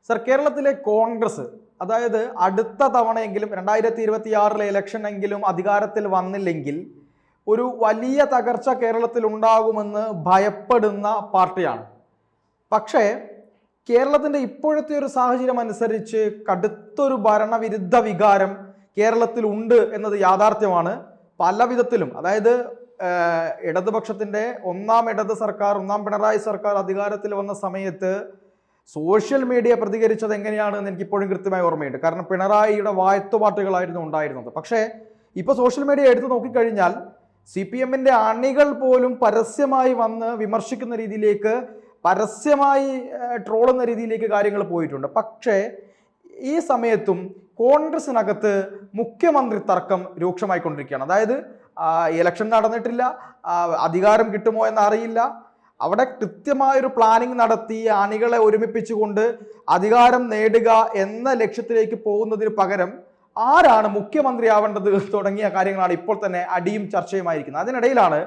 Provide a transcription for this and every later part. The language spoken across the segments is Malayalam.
സർ, കേരളത്തിലെ കോൺഗ്രസ്, അതായത് അടുത്ത തവണയെങ്കിലും 2026 ഇലക്ഷൻ എങ്കിലും അധികാരത്തിൽ വന്നില്ലെങ്കിൽ ഒരു വലിയ തകർച്ച കേരളത്തിൽ ഉണ്ടാകുമെന്ന് ഭയപ്പെടുന്ന പാർട്ടിയാണ്. പക്ഷേ കേരളത്തിൻ്റെ ഇപ്പോഴത്തെ ഒരു സാഹചര്യം അനുസരിച്ച് കടുത്തൊരു ഭരണവിരുദ്ധ വികാരം കേരളത്തിൽ ഉണ്ട് എന്നത് യാഥാർത്ഥ്യമാണ്. പല വിധത്തിലും, അതായത് ഇടതുപക്ഷത്തിൻ്റെ ഒന്നാം പിണറായി സർക്കാർ അധികാരത്തിൽ വന്ന സമയത്ത് സോഷ്യൽ മീഡിയ പ്രതികരിച്ചത് എങ്ങനെയാണെന്ന് എനിക്കിപ്പോഴും കൃത്യമായി ഓർമ്മയുണ്ട്. കാരണം പിണറായിയുടെ വാഴ്ത്തുപാട്ടുകളായിരുന്നു ഉണ്ടായിരുന്നത്. പക്ഷേ ഇപ്പോൾ സോഷ്യൽ മീഡിയ എടുത്തു നോക്കിക്കഴിഞ്ഞാൽ CPM-ന്റെ അണികൾ പോലും പരസ്യമായി വന്ന് വിമർശിക്കുന്ന രീതിയിലേക്ക്, പരസ്യമായി ട്രോളുന്ന രീതിയിലേക്ക് കാര്യങ്ങൾ പോയിട്ടുണ്ട്. പക്ഷേ ഈ സമയത്തും കോൺഗ്രസിനകത്ത് മുഖ്യമന്ത്രി തർക്കം രൂക്ഷമായിക്കൊണ്ടിരിക്കുകയാണ്. അതായത് ഇലക്ഷൻ നടന്നിട്ടില്ല, അധികാരം കിട്ടുമോ എന്നറിയില്ല. അവിടെ കൃത്യമായൊരു പ്ലാനിങ് നടത്തി അണികളെ ഒരുമിപ്പിച്ചുകൊണ്ട് അധികാരം നേടുക എന്ന ലക്ഷ്യത്തിലേക്ക് പോകുന്നതിന് പകരം ആരാണ് മുഖ്യമന്ത്രിയാവേണ്ടത് തുടങ്ങിയ കാര്യങ്ങളാണ് ഇപ്പോൾ തന്നെ അടിയും ചർച്ചയുമായിരിക്കുന്നത്. അതിനിടയിലാണ്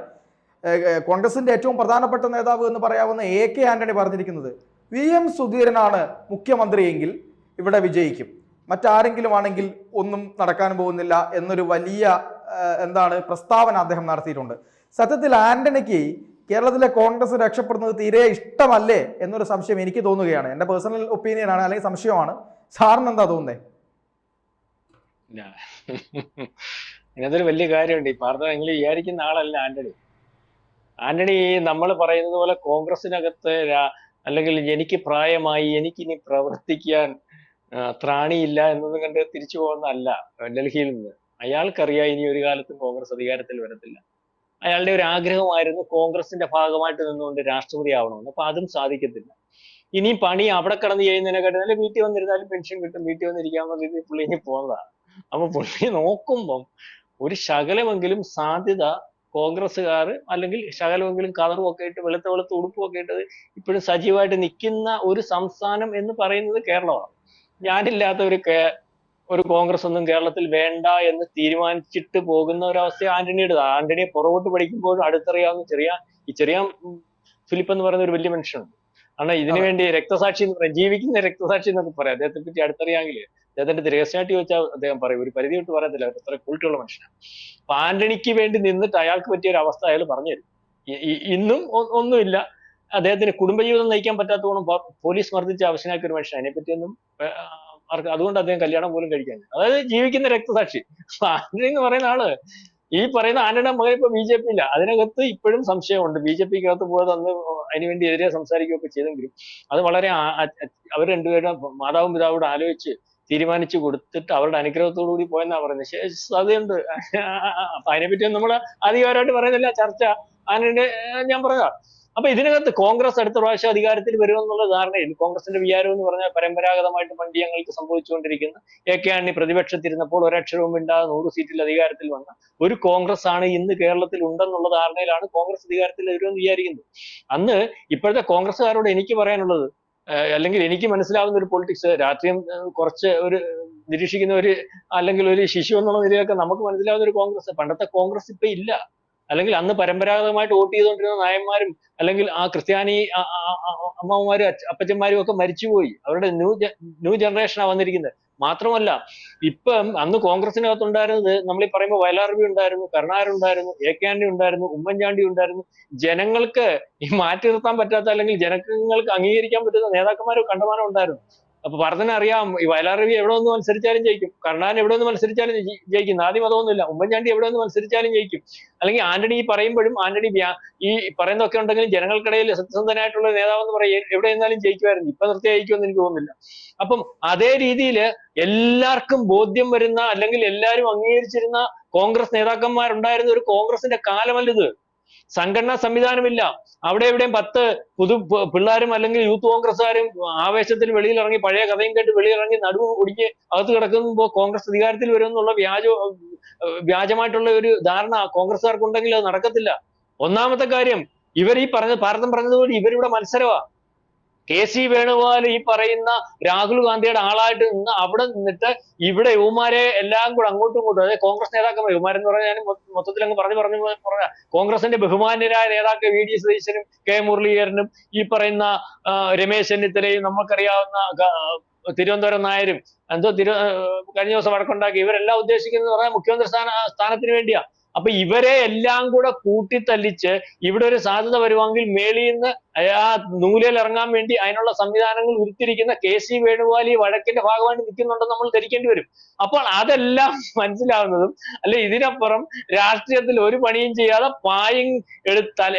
കോൺഗ്രസിന്റെ ഏറ്റവും പ്രധാനപ്പെട്ട നേതാവ് എന്ന് പറയാവുന്ന AK ആന്റണി പറഞ്ഞിരിക്കുന്നത് VM സുധീരനാണ് മുഖ്യമന്ത്രിയെങ്കിൽ ഇവിടെ വിജയിക്കും, മറ്റാരെങ്കിലും ആണെങ്കിൽ ഒന്നും നടക്കാൻ പോകുന്നില്ല എന്നൊരു വലിയ പ്രസ്താവന അദ്ദേഹം നടത്തിയിട്ടുണ്ട്. സത്യത്തിൽ ആന്റണിക്ക് കേരളത്തിലെ കോൺഗ്രസ് രക്ഷപ്പെടുന്നത് തീരെ ഇഷ്ടമല്ലേ എന്നൊരു സംശയം എനിക്ക് തോന്നുകയാണ്. എൻ്റെ പേഴ്സണൽ ഒപ്പീനിയൻ ആണ്, അല്ലെങ്കിൽ സംശയമാണ്. സാറിന് എന്താ തോന്നുന്നത്? ഇതിനകത്തൊരു വലിയ കാര്യമുണ്ട്. ഈ പാർത്ത നിങ്ങൾ വിചാരിക്കുന്ന ആളല്ല ആന്റണി നമ്മൾ പറയുന്നത് പോലെ കോൺഗ്രസിനകത്ത് അല്ലെങ്കിൽ എനിക്ക് പ്രായമായി, എനിക്കിനി പ്രവർത്തിക്കാൻ ത്രാണിയില്ല എന്നത് കണ്ട് തിരിച്ചു പോകുന്നതല്ല ഡൽഹിയിൽ നിന്ന്. അയാൾക്കറിയാം ഇനി ഒരു കാലത്തും കോൺഗ്രസ് അധികാരത്തിൽ വരത്തില്ല. അയാളുടെ ഒരു ആഗ്രഹമായിരുന്നു കോൺഗ്രസിന്റെ ഭാഗമായിട്ട് നിന്നുകൊണ്ട് രാഷ്ട്രപതി ആവണമെന്ന്. അപ്പൊ അതും സാധിക്കത്തില്ല. ഇനി പണി അവിടെ കടന്ന് ചെയ്യുന്നതിനെക്കാട്ടും നല്ല വീട്ടിൽ വന്നിരുന്നാലും പെൻഷൻ കിട്ടും, വീട്ടിൽ വന്നിരിക്കാവുന്ന രീതിയിൽ പുള്ളി ഇനി പോകുന്നതാണ്. അപ്പൊ പുള്ളി നോക്കുമ്പം ഒരു ശകലമെങ്കിലും സാധ്യത കോൺഗ്രസ്സുകാർ, അല്ലെങ്കിൽ ശകലമെങ്കിലും കളറും ഒക്കെ ഇട്ട് വെളുത്ത ഉടുപ്പും ഒക്കെ ഇട്ടത് ഇപ്പോഴും സജീവമായിട്ട് നിൽക്കുന്ന ഒരു സംസ്ഥാനം എന്ന് പറയുന്നത് കേരളമാണ്. ഞാനില്ലാത്ത ഒരു കോൺഗ്രസ് ഒന്നും കേരളത്തിൽ വേണ്ട എന്ന് തീരുമാനിച്ചിട്ട് പോകുന്ന ഒരവസ്ഥ ആന്റണിയുടേത്. ആന്റണിയെ പുറകോട്ട് പഠിക്കുമ്പോഴും അടുത്തറിയാവുന്ന ചെറിയ ഫിലിപ്പ് എന്ന് പറയുന്ന ഒരു വലിയ മനുഷ്യനുണ്ട്. കാരണം ഇതിനു വേണ്ടി രക്തസാക്ഷി എന്ന് പറയാം, ജീവിക്കുന്ന രക്തസാക്ഷി എന്നൊക്കെ പറയാം. അദ്ദേഹത്തെ പറ്റി അടുത്തറിയാമെങ്കിൽ അദ്ദേഹത്തിന്റെ രഹസ്യമായിട്ട് ചോദിച്ചാൽ അദ്ദേഹം പറയും, ഒരു പരിധി വിട്ട് പറയത്തില്ല, അത്ര ക്വാളിറ്റിയുള്ള മനുഷ്യനാണ്. അപ്പൊ ആന്റണിക്ക് വേണ്ടി നിന്നിട്ട് അയാൾക്ക് പറ്റിയ ഒരു അവസ്ഥ അയാൾ പറഞ്ഞു തരും. ഇന്നും ഒന്നുമില്ല, അദ്ദേഹത്തിന് കുടുംബജീവിതം നയിക്കാൻ പറ്റാത്തതുകൊണ്ട് പോലീസ് മർദ്ദിച്ച അവശനാക്കിയ ഒരു മനുഷ്യൻ. അതിനെപ്പറ്റിയൊന്നും അതുകൊണ്ട് അദ്ദേഹം കല്യാണം പോലും കഴിക്കാൻ, അതായത് ജീവിക്കുന്ന രക്തസാക്ഷി. ആന്റണി എന്ന് പറയുന്ന ആള്, ഈ പറയുന്ന ആന്റണിയുടെ മകൻ ഇപ്പൊ BJP ഇല്ല. അതിനകത്ത് ഇപ്പോഴും സംശയമുണ്ട്. BJPക്ക് അകത്ത് പോയത് അന്ന് അതിനുവേണ്ടി എതിരെ സംസാരിക്കുകയൊക്കെ ചെയ്തെങ്കിലും അത് വളരെ അവർ രണ്ടുപേരും മാതാവും പിതാവോട് ആലോചിച്ച് തീരുമാനിച്ചു കൊടുത്തിട്ട് അവരുടെ അനുഗ്രഹത്തോടു കൂടി പോയെന്നാ പറയുന്നത്. അതുണ്ട്. അപ്പൊ അതിനെപ്പറ്റിയൊന്നും നമ്മൾ അധികാരമായിട്ട് പറയുന്നില്ല, ചർച്ച ആന്റണിയുടെ ഞാൻ പറഞ്ഞതാ. അപ്പൊ ഇതിനകത്ത് കോൺഗ്രസ് അടുത്ത പ്രാവശ്യം അധികാരത്തിൽ വരുമെന്നുള്ള ധാരണയിൽ കോൺഗ്രസിന്റെ വിചാരം എന്ന് പറഞ്ഞാൽ പരമ്പരാഗതമായിട്ട് പണ്ഡിയങ്ങൾക്ക് സംഭവിച്ചുകൊണ്ടിരിക്കുന്ന AK ആന്റണി പ്രതിപക്ഷത്തിരുന്നപ്പോൾ ഒരക്ഷരവും മിണ്ടാതെ 100 സീറ്റിൽ അധികാരത്തിൽ വന്ന ഒരു കോൺഗ്രസ് ആണ് ഇന്ന് കേരളത്തിൽ ഉണ്ടെന്നുള്ള ധാരണയിലാണ് കോൺഗ്രസ് അധികാരത്തിൽ വരുമെന്ന് വിചാരിക്കുന്നത്. അന്ന് ഇപ്പോഴത്തെ കോൺഗ്രസ്സുകാരോട് എനിക്ക് പറയാനുള്ളത്, അല്ലെങ്കിൽ എനിക്ക് മനസ്സിലാവുന്ന ഒരു പൊളിറ്റിക്സ്, രാഷ്ട്രീയം കുറച്ച് ഒരു നിരീക്ഷിക്കുന്ന അല്ലെങ്കിൽ ഒരു ശിശു എന്നുള്ള നിലയിലൊക്കെ നമുക്ക് മനസ്സിലാവുന്ന ഒരു കോൺഗ്രസ്, പണ്ടത്തെ കോൺഗ്രസ് ഇപ്പൊ ഇല്ല. അല്ലെങ്കിൽ അന്ന് പരമ്പരാഗതമായിട്ട് വോട്ട് ചെയ്തുകൊണ്ടിരുന്ന നായന്മാരും അല്ലെങ്കിൽ ആ ക്രിസ്ത്യാനി അമ്മമാരും അപ്പച്ചന്മാരും ഒക്കെ മരിച്ചുപോയി. അവരുടെ ന്യൂ ജനറേഷനാണ് വന്നിരിക്കുന്നത്. മാത്രമല്ല ഇപ്പം അന്ന് കോൺഗ്രസിനകത്തുണ്ടായിരുന്നത്, നമ്മൾ ഈ പറയുമ്പോൾ വയലാർ ഉണ്ടായിരുന്നു, കരുണാകരൻ ഉണ്ടായിരുന്നു, AK ആന്റണി ഉണ്ടായിരുന്നു, ഉമ്മൻചാണ്ടി ഉണ്ടായിരുന്നു. ജനങ്ങൾക്ക് ഈ മാറ്റി നിർത്താൻ പറ്റാത്ത, അല്ലെങ്കിൽ ജനങ്ങൾക്ക് അംഗീകരിക്കാൻ പറ്റുന്ന നേതാക്കന്മാരും കണ്ടമാനം ഉണ്ടായിരുന്നു. അപ്പൊ പറഞ്ഞതിന് അറിയാം, ഈ വയലാർ എവിടെ ഒന്ന് മത്സരിച്ചാലും ജയിക്കും, കരുണാകരൻ എവിടെ ഒന്ന് മത്സരിച്ചാലും ജയിക്കും, ആദ്യം അതൊന്നുമില്ല. ഉമ്മൻചാണ്ടി എവിടെ ഒന്ന് മത്സരിച്ചാലും ജയിക്കും. അല്ലെങ്കിൽ ആന്റണി ഈ പറയുമ്പോഴും ആന്റണി ഈ പറയുന്നതൊക്കെ ഉണ്ടെങ്കിലും ജനങ്ങൾക്കിടയിൽ സത്യസന്ധനായിട്ടുള്ള നേതാവെന്ന് പറയും, എവിടെ നിന്നാലും ജയിക്കുമായിരുന്നു. ഇപ്പൊ നിർത്തി ജയിക്കുമെന്ന് എനിക്ക് തോന്നുന്നില്ല. അപ്പം അതേ രീതിയിൽ എല്ലാവർക്കും ബോധ്യം വരുന്ന, അല്ലെങ്കിൽ എല്ലാവരും അംഗീകരിച്ചിരുന്ന കോൺഗ്രസ് നേതാക്കന്മാരുണ്ടായിരുന്ന ഒരു കോൺഗ്രസിന്റെ കാലമല്ലത്. സംഘടനാ സംവിധാനമില്ല. അവിടെ എവിടെയും 10 പിള്ളേരും അല്ലെങ്കിൽ യൂത്ത് കോൺഗ്രസ്സുകാരും ആവേശത്തിൽ വെളിയിലിറങ്ങി, പഴയ കഥയും കേട്ട് വെളിയിലിറങ്ങി നടുവ് ഒടിഞ്ഞ് അകത്ത് കിടക്കുമ്പോൾ കോൺഗ്രസ് അധികാരത്തിൽ വരുമെന്നുള്ള വ്യാജമായിട്ടുള്ള ഒരു ധാരണ കോൺഗ്രസ്സുകാർക്കുണ്ടെങ്കിൽ അത് നടക്കത്തില്ല. ഒന്നാമത്തെ കാര്യം, ഇവർ ഈ ഭാരതം പറഞ്ഞതുപോലെ ഇവരിവിടെ മത്സരമാണ്. KC വേണുഗോപാൽ ഈ പറയുന്ന രാഹുൽ ഗാന്ധിയുടെ ആളായിട്ട് നിന്ന് അവിടെ നിന്നിട്ട് ഇവിടെ യുവമാരെ എല്ലാം കൂടെ അങ്ങോട്ടും ഇങ്ങോട്ടും, അതായത് കോൺഗ്രസ് നേതാക്കന്മാർ, യുവമാരെന്ന് പറഞ്ഞാൽ ഞാൻ മൊത്തത്തിൽ അങ്ങ് പറഞ്ഞ കോൺഗ്രസിന്റെ ബഹുമാന്യരായ നേതാക്കൾ VD സതീശനും K മുരളീധരനും ഈ പറയുന്ന രമേശ് ചെന്നിത്തലയും, നമുക്കറിയാവുന്ന തിരുവനന്തപുരം നായരും കഴിഞ്ഞ ദിവസം വഴക്കുണ്ടാക്കി, ഇവരെല്ലാം ഉദ്ദേശിക്കുന്നത് പറഞ്ഞാൽ മുഖ്യമന്ത്രി സ്ഥാനത്തിന് വേണ്ടിയാ. അപ്പൊ ഇവരെ എല്ലാം കൂടെ കൂട്ടിത്തല്ലിച്ച് ഇവിടെ ഒരു സാധ്യത വരുവാണെങ്കിൽ മേളിൽ നിന്ന് ആ നൂലിൽ ഇറങ്ങാൻ വേണ്ടി അതിനുള്ള സംവിധാനങ്ങൾ ഉരുത്തിരിക്കുന്ന KC വേണുഗോപാൽ ഈ വഴക്കിന്റെ ഭാഗമായിട്ട് നിൽക്കുന്നുണ്ടെന്ന് നമ്മൾ ധരിക്കേണ്ടി വരും. അപ്പോൾ അതെല്ലാം മനസ്സിലാവുന്നതും അല്ലെ, ഇതിനപ്പുറം രാഷ്ട്രീയത്തിൽ ഒരു പണിയും ചെയ്യാതെ പായും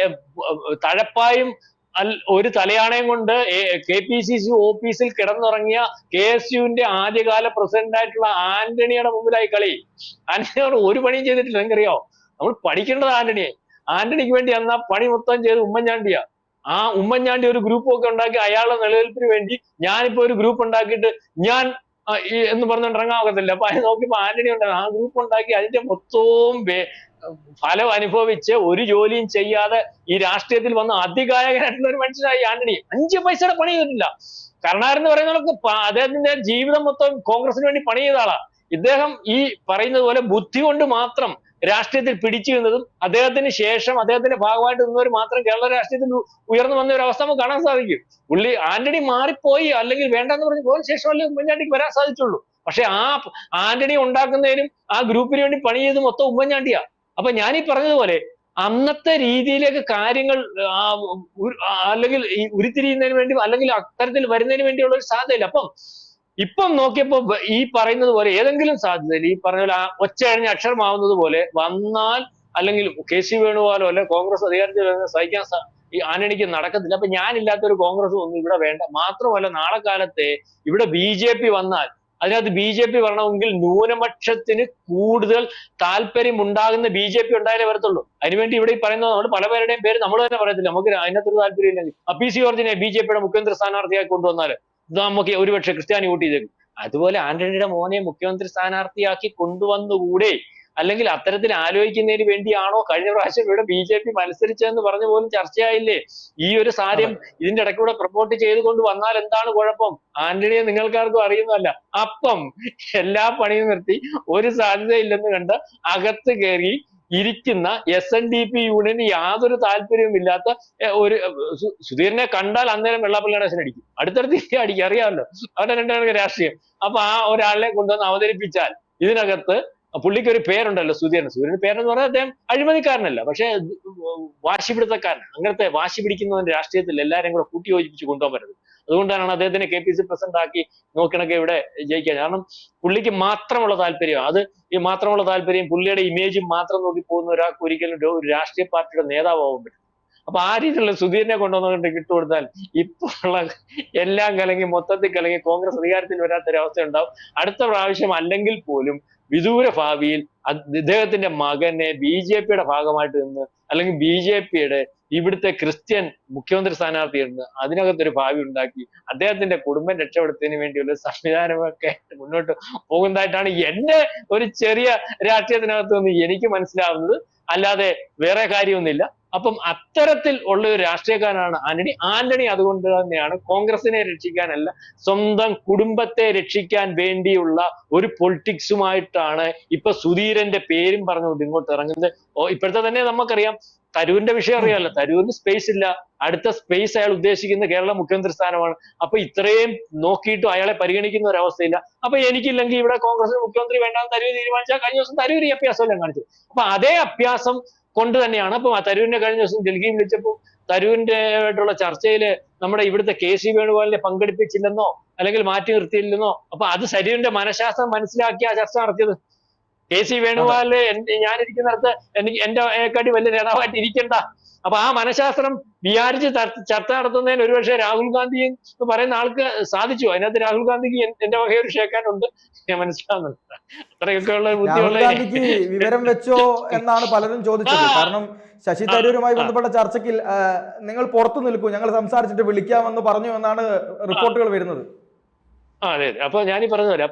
തഴപ്പായും ഒരു തലയാണയും കൊണ്ട് KPCC ഓഫീസിൽ കിടന്നുറങ്ങിയ KSUവിന്റെ ആദ്യകാല പ്രസിഡന്റ് ആയിട്ടുള്ള ആന്റണിയുടെ മുമ്പിലായി കളി. ആന്റണിയോട് ഒരു പണിയും ചെയ്തിട്ടില്ല. നിങ്ങൾക്കറിയോ, നമ്മൾ പഠിക്കേണ്ടത് ആന്റണിക്ക് വേണ്ടി അന്ന് പണി മൊത്തം ചെയ്ത് ഉമ്മൻചാണ്ടിയാ. ആ ഉമ്മൻചാണ്ടി ഒരു ഗ്രൂപ്പ് ഒക്കെ ഉണ്ടാക്കി അയാളുടെ നിലനിൽപ്പിന് വേണ്ടി ഞാനിപ്പോ ഒരു ഗ്രൂപ്പ് ഉണ്ടാക്കിയിട്ട് ഞാൻ എന്ന് പറഞ്ഞുകൊണ്ട് ഇറങ്ങാൻ അപ്പൊ അത് നോക്കിയപ്പോ ആന്റണി ഉണ്ടാകും. ആ ഗ്രൂപ്പ് ഉണ്ടാക്കി അതിന്റെ മൊത്തവും ഫലം അനുഭവിച്ച് ഒരു ജോലിയും ചെയ്യാതെ ഈ രാഷ്ട്രീയത്തിൽ വന്ന അതികായകനായിട്ടുള്ള ഒരു മനുഷ്യനായി ആന്റണി. 5 പൈസയുടെ പണി ചെയ്തിട്ടില്ല. കരുണാകരൻ എന്ന് പറയുന്നവർക്ക് അദ്ദേഹത്തിന്റെ ജീവിതം മൊത്തം കോൺഗ്രസിന് വേണ്ടി പണി ചെയ്ത ആളാ. ഇദ്ദേഹം ഈ പറയുന്നത് പോലെ ബുദ്ധി കൊണ്ട് മാത്രം രാഷ്ട്രീയത്തിൽ പിടിച്ചു നിന്നതും അദ്ദേഹത്തിന് ശേഷം അദ്ദേഹത്തിന്റെ ഭാഗമായിട്ട് നിന്നവർ മാത്രം കേരള രാഷ്ട്രീയത്തിൽ ഉയർന്നു വന്ന ഒരു അവസ്ഥ നമുക്ക് കാണാൻ സാധിക്കും. ആന്റണി മാറിപ്പോയി അല്ലെങ്കിൽ വേണ്ടെന്ന് പറഞ്ഞ് പോയതിനു ശേഷമല്ലേ ഉമ്മൻചാണ്ടിക്ക് വരാൻ സാധിച്ചുള്ളൂ. പക്ഷെ ആ ആന്റണി ഉണ്ടാക്കുന്നതിനും ആ ഗ്രൂപ്പിന് വേണ്ടി പണി ചെയ്ത് മൊത്തം ഉമ്മൻചാണ്ടിയാ. അപ്പൊ ഞാനീ പറഞ്ഞതുപോലെ അന്നത്തെ രീതിയിലേക്ക് കാര്യങ്ങൾ അല്ലെങ്കിൽ ഈ ഉരുത്തിരിയുന്നതിന് വേണ്ടി അല്ലെങ്കിൽ അത്തരത്തിൽ വരുന്നതിന് വേണ്ടിയുള്ള ഒരു സാധ്യതയില്ല. ഇപ്പം നോക്കിയപ്പോ ഈ പറയുന്നത് പോലെ ഏതെങ്കിലും സാധ്യതയിൽ ഈ പറഞ്ഞ പോലെ ഒച്ചയഴിഞ്ഞ അക്ഷരമാവുന്നത് പോലെ വന്നാൽ അല്ലെങ്കിൽ KC വേണുഗോപാലോ അല്ലെ കോൺഗ്രസ് അധികാരത്തിൽ സഹിക്കാൻ ഈ ആന്റണിക്ക് നടക്കത്തില്ല. അപ്പൊ ഞാനില്ലാത്തൊരു കോൺഗ്രസ് ഒന്നും ഇവിടെ വേണ്ട. മാത്രമല്ല നാളെ കാലത്തെ ഇവിടെ BJP വന്നാൽ അതിനകത്ത് BJP വരണമെങ്കിൽ ന്യൂനപക്ഷത്തിന് കൂടുതൽ താല്പര്യം ഉണ്ടാകുന്ന BJP ഉണ്ടായാലേ വരത്തുള്ളൂ. അതിനുവേണ്ടി ഇവിടെ ഈ പറയുന്നത് നമ്മൾ പല പേരുടെയും പേര് നമ്മൾ തന്നെ പറയത്തില്ല, നമുക്ക് അതിനകത്തൊരു താല്പര്യം ഇല്ലെങ്കിൽ. PC ജോർജിനെ BJPയുടെ മുഖ്യമന്ത്രി സ്ഥാനാർത്ഥിയായി കൊണ്ടുവന്നാൽ നമുക്ക് ഒരുപക്ഷെ ക്രിസ്ത്യാനി വോട്ട് ചെയ്തേക്കും. അതുപോലെ ആന്റണിയുടെ മോനെ മുഖ്യമന്ത്രി സ്ഥാനാർത്ഥിയാക്കി കൊണ്ടുവന്നുകൂടെ? അല്ലെങ്കിൽ അത്തരത്തിൽ ആലോചിക്കുന്നതിന് വേണ്ടിയാണോ കഴിഞ്ഞ പ്രാവശ്യം ഇവിടെ BJP മത്സരിച്ചതെന്ന് പറഞ്ഞ പോലും ചർച്ചയായില്ലേ? ഈ ഒരു സാധ്യം ഇതിന്റെ ഇടയ്ക്കൂടെ പ്രൊമോട്ട് ചെയ്തുകൊണ്ട് വന്നാൽ എന്താണ് കുഴപ്പം? ആന്റണിയെ നിങ്ങൾക്കാർക്കും അറിയുന്നതല്ല. അപ്പം എല്ലാ പണിയും നിർത്തി ഒരു സാധ്യതയില്ലെന്ന് കണ്ട് അകത്ത് കയറി ഇരിക്കുന്ന SNDP യൂണിയന് യാതൊരു താല്പര്യവും ഇല്ലാത്ത ഒരു സുധീരനെ കണ്ടാൽ അന്നേരം വെള്ളാപ്പള്ളി ഗണേശൻ അടിക്കും, അടുത്തടുത്ത് അടിക്കും, അറിയാമല്ലോ അവരുടെ രണ്ടാണ് രാഷ്ട്രീയം. അപ്പൊ ആ ഒരാളെ കൊണ്ടുവന്ന് അവതരിപ്പിച്ചാൽ ഇതിനകത്ത് പുള്ളിക്ക് ഒരു പേരുണ്ടല്ലോ സുധീരന് പേരെന്ന് പറഞ്ഞാൽ അദ്ദേഹം അഴിമതിക്കാരനല്ല, പക്ഷെ വാശിപിടുത്തക്കാരൻ. അങ്ങനത്തെ വാശി പിടിക്കുന്നതിന്റെ രാഷ്ട്രീയത്തിൽ എല്ലാവരെയും കൂടെ കൂട്ടി യോജിപ്പിച്ച് കൊണ്ടുപോകാൻ പറ്റുന്നത്. അതുകൊണ്ടാണ് അദ്ദേഹത്തിനെ KPC പ്രസിഡന്റ് ആക്കി നോക്കണൊക്കെ ഇവിടെ ജയിക്കാൻ. കാരണം പുള്ളിക്ക് മാത്രമുള്ള താല്പര്യം, അത് ഈ മാത്രമുള്ള താല്പര്യം പുള്ളിയുടെ ഇമേജും മാത്രം നോക്കി പോകുന്ന ഒരാൾക്ക് ഒരിക്കലും ഒരു രാഷ്ട്രീയ പാർട്ടിയുടെ നേതാവാൻ പറ്റും. അപ്പൊ ആ രീതിയിലുള്ള സുധീരനെ കൊണ്ടുവന്നുകൊണ്ട് ഇട്ടുകൊടുത്താൽ ഇപ്പോൾ ഉള്ള എല്ലാം കലങ്ങി മൊത്തത്തിൽ കലങ്ങി കോൺഗ്രസ് അധികാരത്തിൽ വരാത്തൊരവസ്ഥ ഉണ്ടാവും. അടുത്ത പ്രാവശ്യം അല്ലെങ്കിൽ പോലും വിദൂര ഭാവിയിൽ ഇദ്ദേഹത്തിന്റെ മകനെ BJPയുടെ ഭാഗമായിട്ട് നിന്ന് അല്ലെങ്കിൽ BJPയുടെ ഇവിടുത്തെ ക്രിസ്ത്യൻ മുഖ്യമന്ത്രി സ്ഥാനാർത്ഥി എന്ന് അതിനകത്തൊരു ഭാവി ഉണ്ടാക്കി അദ്ദേഹത്തിന്റെ കുടുംബം രക്ഷപ്പെടുത്തുന്നതിന് വേണ്ടിയുള്ള സംവിധാനമൊക്കെ മുന്നോട്ട് പോകുന്നതായിട്ടാണ് എന്റെ ഒരു ചെറിയ രാഷ്ട്രീയത്തിനകത്ത് നിന്ന് എനിക്ക് മനസ്സിലാവുന്നത്. അല്ലാതെ വേറെ കാര്യമൊന്നുമില്ല. അപ്പം അത്തരത്തിൽ ഉള്ള ഒരു രാഷ്ട്രീയക്കാരനാണ് ആന്റണി. അതുകൊണ്ട് തന്നെയാണ് കോൺഗ്രസിനെ രക്ഷിക്കാനല്ല, സ്വന്തം കുടുംബത്തെ രക്ഷിക്കാൻ വേണ്ടിയുള്ള ഒരു പൊളിറ്റിക്സുമായിട്ടാണ് ഇപ്പൊ സുധീരന്റെ പേരും പറഞ്ഞുകൊണ്ട് ഇങ്ങോട്ട് ഇറങ്ങുന്നത്. ഇപ്പോഴത്തെ തന്നെ നമുക്കറിയാം തരൂരിന്റെ വിഷയം അറിയാമല്ലോ. തരൂരിന് സ്പേസ് ഇല്ല. അടുത്ത സ്പേസ് അയാൾ ഉദ്ദേശിക്കുന്ന കേരള മുഖ്യമന്ത്രി സ്ഥാനമാണ്. അപ്പൊ ഇത്രയും നോക്കിയിട്ടും അയാളെ പരിഗണിക്കുന്ന ഒരു അവസ്ഥയില്ല. അപ്പൊ എനിക്കില്ലെങ്കിൽ ഇവിടെ കോൺഗ്രസ് മുഖ്യമന്ത്രി വേണ്ടാന്ന് തരൂർ തീരുമാനിച്ചാൽ കഴിഞ്ഞ ദിവസം തരൂർ ഈ അഭ്യാസമല്ലേ കാണിച്ചത്. അപ്പൊ അതേ അഭ്യാസം കൊണ്ട് തന്നെയാണ് അപ്പൊ തരൂരിനെ കഴിഞ്ഞ ദിവസം ഡൽഹിയിൽ വിളിച്ചപ്പോൾ തരൂരിന്റെ ആയിട്ടുള്ള ചർച്ചയിൽ നമ്മുടെ ഇവിടുത്തെ KC വേണുഗോപാലിനെ പങ്കെടുപ്പിച്ചില്ലെന്നോ അല്ലെങ്കിൽ മാറ്റി നിർത്തിയില്ലെന്നോ, അപ്പൊ അത് തരൂരിന്റെ മനഃശാസ്ത്രം മനസ്സിലാക്കിയ ചർച്ച നടത്തിയത്. KC വേണുഗോപാല് ഞാനിരിക്കുന്നിടത്ത് എന്റെ കാട്ടി വലിയ നേതാവായിട്ട് ഇരിക്കണ്ട. അപ്പൊ ആ മനഃശാസ്ത്രം വിചാരിച്ച് ചർച്ച നടത്തുന്നതിന് ഒരുപക്ഷെ രാഹുൽ ഗാന്ധി എന്ന് പറയുന്ന ആൾക്ക് സാധിച്ചു. അതിനകത്ത് രാഹുൽ ഗാന്ധിക്ക് എന്റെ വകയൊരു ഷേക്കാനുണ്ട്, ഞാൻ മനസ്സിലാവുന്നുണ്ട്. അത്രയൊക്കെ ഉള്ള ബുദ്ധിയുള്ള വിവരം വെച്ചോ എന്നാണ് പലരും ചോദിച്ചത്. കാരണം ശശി തരൂരുമായി ബന്ധപ്പെട്ട ചർച്ചയ്ക്ക് നിങ്ങൾ പുറത്തു നിൽക്കൂ, ഞങ്ങൾ സംസാരിച്ചിട്ട് വിളിക്കാമെന്ന് പറഞ്ഞു എന്നാണ് റിപ്പോർട്ടുകൾ വരുന്നത്. അതെ. അപ്പൊ ഞാനീ പറഞ്ഞ പോലെ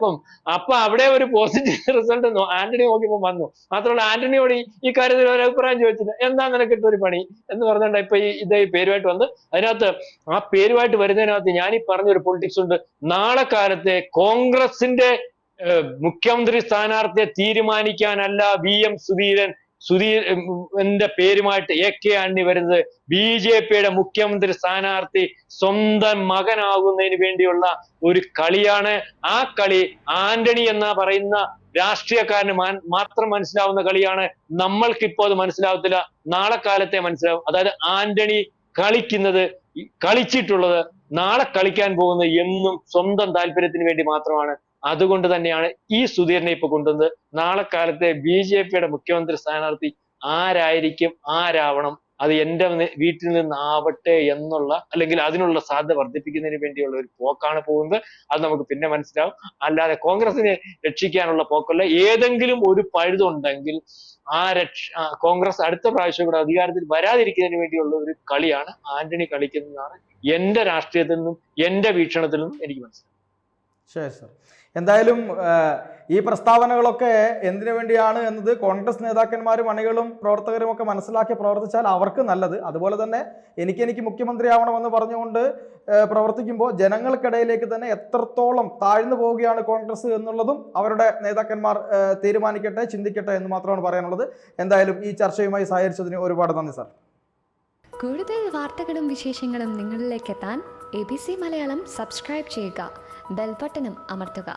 അപ്പൊ അവിടെ ഒരു പോസിറ്റീവ് റിസൾട്ട് ആന്റണി നോക്കിയപ്പോ വന്നു. മാത്രമല്ല ആന്റണിയോട് ഈ കാര്യത്തിൽ ഒരു അഭിപ്രായം ചോദിച്ചില്ല. എന്താ നിനക്കിട്ട് ഒരു പണി എന്ന് പറഞ്ഞുകൊണ്ട് ഇപ്പൊ ഈ പേരുമായിട്ട് വന്ന് അതിനകത്ത് ആ പേരുമായിട്ട് വരുന്നതിനകത്ത് ഞാനീ പറഞ്ഞൊരു പൊളിറ്റിക്സ് ഉണ്ട്. നാളെ കാലത്തെ കോൺഗ്രസിന്റെ മുഖ്യമന്ത്രി സ്ഥാനാർത്ഥിയെ തീരുമാനിക്കാനല്ല VM സുധീരൻ സുധീരന്റെ പേരുമായിട്ട് AK ആന്റണി വരുന്നത് BJPയുടെ മുഖ്യമന്ത്രി സ്ഥാനാർത്ഥി സ്വന്തം മകനാകുന്നതിന് വേണ്ടിയുള്ള ഒരു കളിയാണ്. ആ കളി ആന്റണി എന്ന പറയുന്ന രാഷ്ട്രീയക്കാരന് മാത്രം മനസ്സിലാവുന്ന കളിയാണ്. നമ്മൾക്കിപ്പോ അത് മനസ്സിലാവത്തില്ല, നാളെ കാലത്തെ മനസ്സിലാവും. അതായത് ആന്റണി കളിച്ചിട്ടുള്ളത് നാളെ കളിക്കാൻ പോകുന്നത് എന്നും സ്വന്തം താല്പര്യത്തിന് വേണ്ടി മാത്രമാണ്. അതുകൊണ്ട് തന്നെയാണ് ഈ സുധീരനെ ഇപ്പൊ കൊണ്ടുവന്നത്. നാളെ കാലത്തെ BJPയുടെ മുഖ്യമന്ത്രി സ്ഥാനാർത്ഥി ആരായിരിക്കും, ആരാവണം, അത് എന്റെ വീട്ടിൽ നിന്നാവട്ടെ എന്നുള്ള, അല്ലെങ്കിൽ അതിനുള്ള സാധ്യത വർദ്ധിപ്പിക്കുന്നതിന് വേണ്ടിയുള്ള ഒരു പോക്കാണ് പോകുന്നത്. അത് നമുക്ക് പിന്നെ മനസ്സിലാവും. അല്ലാതെ കോൺഗ്രസിനെ രക്ഷിക്കാനുള്ള പോക്കല്ല. ഏതെങ്കിലും ഒരു പഴുതുണ്ടെങ്കിൽ കോൺഗ്രസ് അടുത്ത പ്രാവശ്യം കൂടെ അധികാരത്തിൽ വരാതിരിക്കുന്നതിന് വേണ്ടിയുള്ള ഒരു കളിയാണ് ആന്റണി കളിക്കുന്നതാണ് എന്റെ രാഷ്ട്രീയത്തിൽ നിന്നും എന്റെ വീക്ഷണത്തിൽ നിന്നും എനിക്ക് മനസ്സിലാവും. ശരി സർ. എന്തായാലും ഈ പ്രസ്താവനകളൊക്കെ എന്തിനു വേണ്ടിയാണ് എന്നത് കോൺഗ്രസ് നേതാക്കന്മാരും അണികളും പ്രവർത്തകരും ഒക്കെ മനസ്സിലാക്കി പ്രവർത്തിച്ചാൽ അവർക്ക് നല്ലത്. അതുപോലെ തന്നെ എനിക്ക് മുഖ്യമന്ത്രിയാവണമെന്ന് പറഞ്ഞുകൊണ്ട് പ്രവർത്തിക്കുമ്പോൾ ജനങ്ങൾക്കിടയിലേക്ക് തന്നെ എത്രത്തോളം താഴ്ന്നു പോവുകയാണ് കോൺഗ്രസ് എന്നുള്ളതും അവരുടെ നേതാക്കന്മാർ തീരുമാനിക്കട്ടെ, ചിന്തിക്കട്ടെ എന്ന് മാത്രമാണ് പറയാനുള്ളത്. എന്തായാലും ഈ ചർച്ചയുമായി സഹകരിച്ചതിന് ഒരുപാട് നന്ദി സർ. കൂടുതൽ വാർത്തകളും വിശേഷങ്ങളും നിങ്ങളിലേക്ക് എത്താൻ ABC മലയാളം സബ്സ്ക്രൈബ് ചെയ്യുക, ബെൽ ബട്ടണും അമർത്തുക.